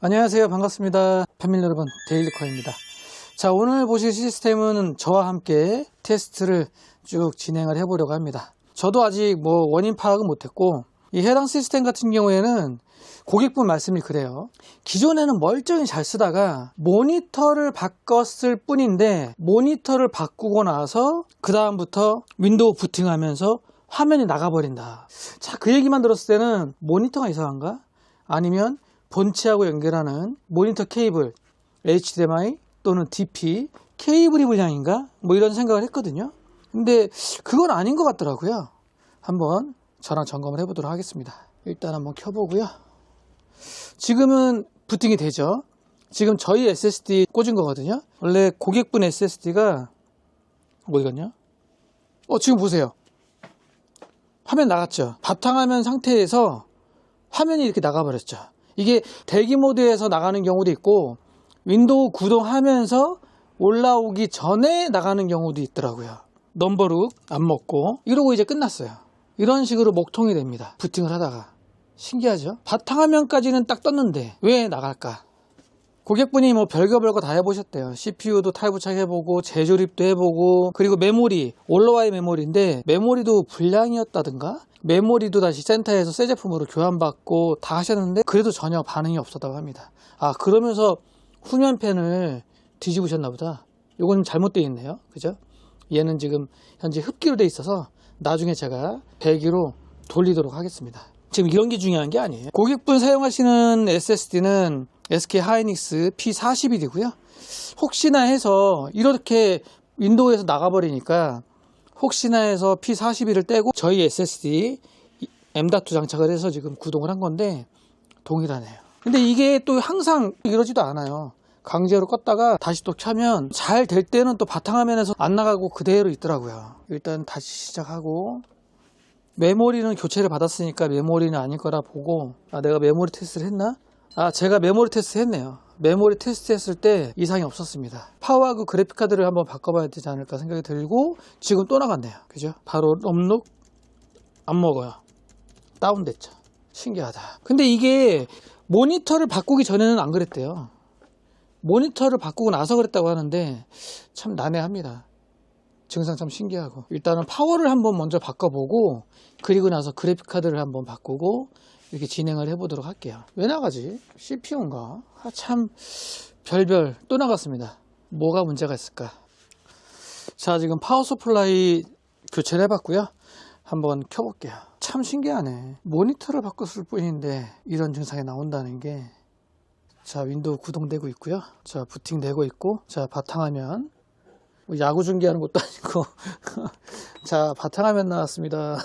안녕하세요. 반갑습니다. 패밀리 여러분, 데일리커입니다. 자, 오늘 보실 시스템은 저와 함께 테스트를 쭉 진행을 해보려고 합니다. 저도 아직 원인 파악은 못했고, 이 해당 시스템 같은 경우에는 고객분 말씀이 그래요. 기존에는 멀쩡히 잘 쓰다가 모니터를 바꿨을 뿐인데, 모니터를 바꾸고 나서 그 다음부터 윈도우 부팅하면서 화면이 나가버린다. 자, 그 얘기만 들었을 때는 모니터가 이상한가? 아니면 본체하고 연결하는 모니터 케이블, HDMI 또는 DP 케이블이 불량인가? 이런 생각을 했거든요. 근데 그건 아닌 것 같더라고요. 한번 저랑 점검을 해보도록 하겠습니다. 일단 한번 켜보고요. 지금은 부팅이 되죠. 지금 저희 SSD 꽂은 거거든요. 원래 고객분 SSD가 어디 갔냐? 지금 보세요. 화면 나갔죠. 바탕화면 상태에서 화면이 이렇게 나가버렸죠. 이게 대기 모드에서 나가는 경우도 있고 윈도우 구동하면서 올라오기 전에 나가는 경우도 있더라고요. 넘버룩 안 먹고 이러고 이제 끝났어요. 이런 식으로 먹통이 됩니다. 부팅을 하다가. 신기하죠? 바탕화면까지는 딱 떴는데 왜 나갈까? 고객분이 별거 다 해보셨대요. CPU도 탈부착 해보고 재조립도 해보고, 그리고 메모리, 올라와의 메모리인데 메모리도 불량이었다든가 메모리도 다시 센터에서 새 제품으로 교환받고 다 하셨는데 그래도 전혀 반응이 없었다고 합니다. 그러면서 후면팬을 뒤집으셨나 보다. 요건 잘못되어 있네요. 그죠? 얘는 지금 현재 흡기로 돼 있어서 나중에 제가 배기로 돌리도록 하겠습니다. 지금 이런 게 중요한 게 아니에요. 고객분 사용하시는 SSD는 SK 하이닉스 P41이고요. 혹시나 해서 이렇게 윈도우에서 나가버리니까 혹시나 해서 P41을 떼고 저희 SSD M.2 장착을 해서 지금 구동을 한 건데 동일하네요. 근데 이게 또 항상 이러지도 않아요. 강제로 껐다가 다시 또 켜면 잘 될 때는 또 바탕화면에서 안 나가고 그대로 있더라고요. 일단 다시 시작하고, 메모리는 교체를 받았으니까 메모리는 아닐 거라 보고, 내가 메모리 테스트를 했나? 제가 메모리 테스트 했네요. 메모리 테스트 했을 때 이상이 없었습니다. 파워하고 그래픽카드를 한번 바꿔봐야 되지 않을까 생각이 들고, 지금 또 나갔네요. 그죠? 바로 럼룩 안 먹어요. 다운됐죠. 신기하다. 근데 이게 모니터를 바꾸기 전에는 안 그랬대요. 모니터를 바꾸고 나서 그랬다고 하는데 참 난해합니다. 증상 참 신기하고, 일단은 파워를 한번 먼저 바꿔보고 그리고 나서 그래픽카드를 한번 바꾸고 이렇게 진행을 해보도록 할게요. 왜 나가지? CPU인가? 참 별별 또 나갔습니다. 뭐가 문제가 있을까? 자, 지금 파워 서플라이 교체를 해봤고요. 한번 켜볼게요. 참 신기하네. 모니터를 바꿨을 뿐인데 이런 증상이 나온다는 게. 자, 윈도우 구동되고 있고요. 자, 부팅되고 있고, 자, 바탕화면 야구 중계하는 것도 아니고 자, 바탕화면 나왔습니다.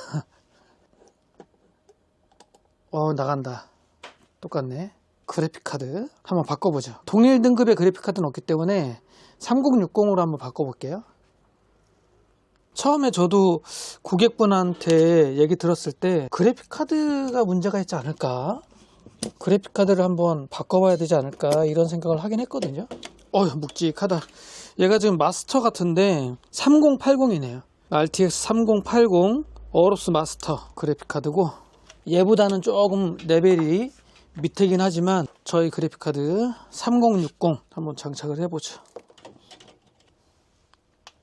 나간다. 똑같네. 그래픽카드 한번 바꿔보죠. 동일 등급의 그래픽카드는 없기 때문에 3060으로 한번 바꿔볼게요. 처음에 저도 고객분한테 얘기 들었을 때 그래픽카드가 문제가 있지 않을까, 그래픽카드를 한번 바꿔봐야 되지 않을까, 이런 생각을 하긴 했거든요. 묵직하다. 얘가 지금 마스터 같은데 3080이네요. RTX 3080 어로스 마스터 그래픽카드고, 얘보다는 조금 레벨이 밑이긴 하지만 저희 그래픽카드 3060 한번 장착을 해보죠.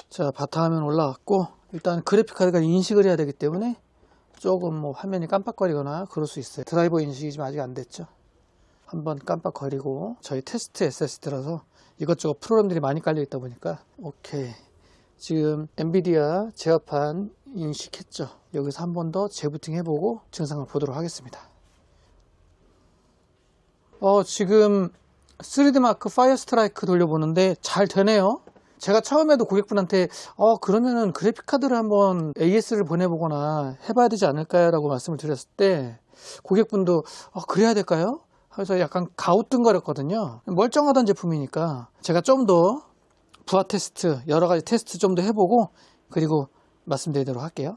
자, 바탕화면 올라갔고, 일단 그래픽카드가 인식을 해야 되기 때문에 조금 화면이 깜빡거리거나 그럴 수 있어요. 드라이버 인식이 좀 아직 안 됐죠. 한번 깜빡거리고, 저희 테스트 SSD라서 이것저것 프로그램들이 많이 깔려 있다 보니까. 오케이. 지금 엔비디아 제어판 인식했죠. 여기서 한 번 더 재부팅 해보고 증상을 보도록 하겠습니다. 지금 3D마크 파이어 스트라이크 돌려보는데 잘 되네요. 제가 처음에도 고객분한테 그러면은 그래픽카드를 한번 AS를 보내보거나 해봐야 되지 않을까요? 라고 말씀을 드렸을 때 고객분도 그래야 될까요? 그래서 약간 가우뚱거렸거든요. 멀쩡하던 제품이니까 제가 좀 더 부하 테스트, 여러가지 테스트 좀 더 해보고 그리고 말씀드리도록 할게요.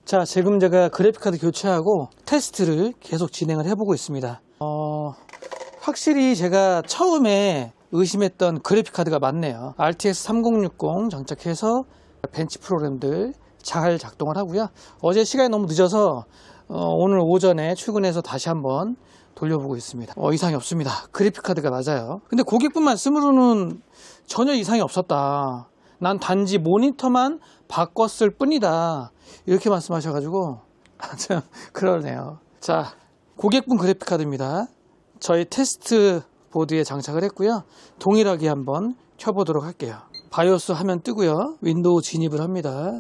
자, 지금 제가 그래픽카드 교체하고 테스트를 계속 진행을 해보고 있습니다. 확실히 제가 처음에 의심했던 그래픽카드가 맞네요. RTX 3060 장착해서 벤치 프로그램들 잘 작동을 하고요. 어제 시간이 너무 늦어서 오늘 오전에 출근해서 다시 한번 돌려보고 있습니다. 이상이 없습니다. 그래픽카드가 맞아요. 근데 고객분 말씀으로는 전혀 이상이 없었다. 난 단지 모니터만 바꿨을 뿐이다. 이렇게 말씀하셔가지고 참 그러네요. 자, 고객분 그래픽카드입니다. 저희 테스트 보드에 장착을 했고요. 동일하게 한번 켜보도록 할게요. 바이오스 화면 뜨고요. 윈도우 진입을 합니다.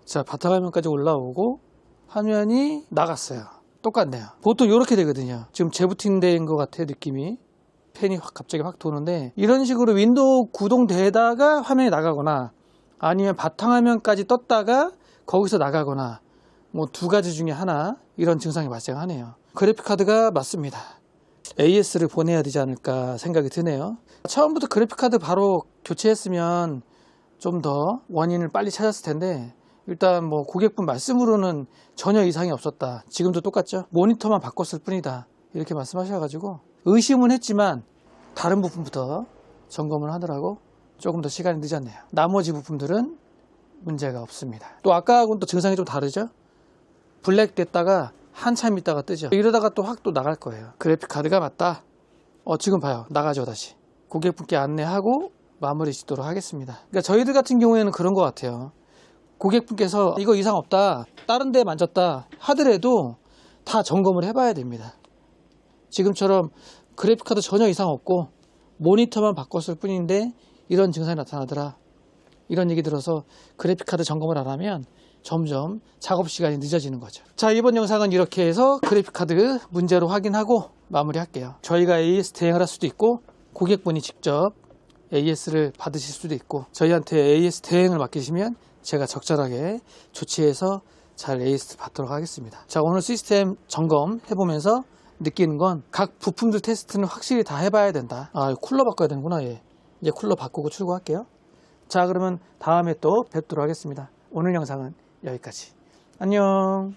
자, 바탕화면까지 올라오고 화면이 나갔어요. 똑같네요. 보통 이렇게 되거든요. 지금 재부팅된 것 같아요. 느낌이. 펜이 갑자기 확 도는데 이런 식으로 윈도우 구동되다가 화면이 나가거나 아니면 바탕화면까지 떴다가 거기서 나가거나 뭐 두 가지 중에 하나 이런 증상이 발생하네요. 그래픽카드가 맞습니다. AS를 보내야 되지 않을까 생각이 드네요. 처음부터 그래픽카드 바로 교체했으면 좀 더 원인을 빨리 찾았을 텐데 일단 뭐 고객분 말씀으로는 전혀 이상이 없었다. 지금도 똑같죠? 모니터만 바꿨을 뿐이다. 이렇게 말씀하셔가지고 의심은 했지만 다른 부품부터 점검을 하느라고 조금 더 시간이 늦었네요. 나머지 부품들은 문제가 없습니다. 또 아까하고는 또 증상이 좀 다르죠? 블랙 됐다가 한참 있다가 뜨죠. 이러다가 또 확 또 나갈 거예요. 그래픽카드가 맞다. 지금 봐요. 나가죠 다시. 고객분께 안내하고 마무리 짓도록 하겠습니다. 그러니까 저희들 같은 경우에는 그런 것 같아요. 고객분께서 이거 이상 없다, 다른 데 만졌다 하더라도 다 점검을 해봐야 됩니다. 지금처럼 그래픽카드 전혀 이상 없고 모니터만 바꿨을 뿐인데 이런 증상이 나타나더라. 이런 얘기 들어서 그래픽카드 점검을 안 하면 점점 작업 시간이 늦어지는 거죠. 자, 이번 영상은 이렇게 해서 그래픽카드 문제로 확인하고 마무리할게요. 저희가 AS 대행을 할 수도 있고 고객분이 직접 AS를 받으실 수도 있고 저희한테 AS 대행을 맡기시면 제가 적절하게 조치해서 잘 AS 받도록 하겠습니다. 자, 오늘 시스템 점검 해보면서 느끼는 건 각 부품들 테스트는 확실히 다 해봐야 된다. 쿨러 바꿔야 되는구나. 이제 쿨러 바꾸고 출고할게요. 자, 그러면 다음에 또 뵙도록 하겠습니다. 오늘 영상은 여기까지. 안녕.